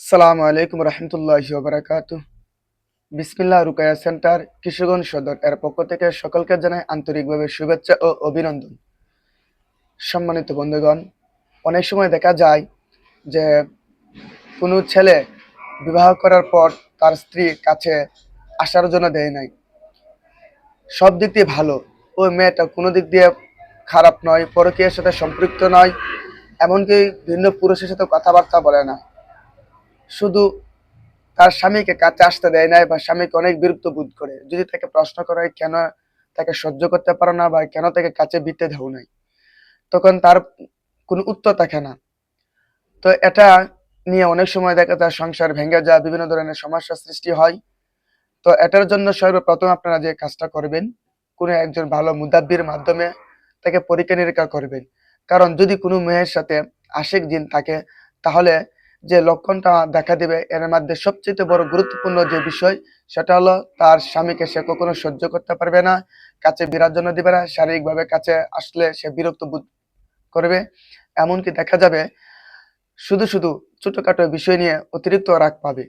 আসসালামু আলাইকুম রহমতুল্লাহি ওয়া বারাকাতুহু। বিসমিল্লাহ রুকায়া সেন্টার কিশোরগঞ্জ সদর এর পক্ষ থেকে সকলকে জানাই আন্তরিকভাবে শুভেচ্ছা ও অভিনন্দন। সম্মানিত বন্ধুগণ, অনেক সময় দেখা যায় যে কোনো ছেলে বিবাহ করার পর তার স্ত্রী কাছে আসার জন্য দেয় নাই। সব দিক দিয়ে ভালো, ওই মেয়েটা কোনো দিক দিয়ে খারাপ নয়, পরকীয়ার সাথে সম্পৃক্ত নয়, এমনকি ভিন্ন পুরুষের সাথে কথাবার্তা বলে না। শুধু তার স্বামীকে কাছে আসতে দেয় নাই বা স্বামীকে অনেক বিরক্ত বোধ করে। যদি তাকে প্রশ্ন করা হয় কেন তাকে সহ্য করতে পারো না বা কেন তাকে কাছে ভিড়তে দাও নাই, তখন তার কোনো উত্তর থাকে না। তো এটা নিয়ে অনেক সময় দেখা যায় সংসার ভেঙে যায়, বিভিন্ন ধরনের সমস্যার সৃষ্টি হয়। তো এটার জন্য সর্বপ্রথম আপনারা যে কাজটা করবেন, কোনো একজন ভালো মুদাব্বির মাধ্যমে তাকে পরীক্ষা নিরীক্ষা করবেন। কারণ যদি কোনো মেয়ের সাথে আশিক জিন থাকে, তাহলে যে লক্ষণটা দেখা দিবে এর মধ্যে সবচেয়ে বড় গুরুত্বপূর্ণ যে বিষয়, সেটা হলো তার স্বামীকে সে কখনো সহ্য করতে পারবে না, কাছে বিরার জন্য দিবে না, শারীরিকভাবে কাছে আসলে সে বিরক্ত বোধ করবে। এমনকি দেখা যাবে শুধু শুধু ছোটখাটো বিষয় নিয়ে অতিরিক্ত রাগ পাবে।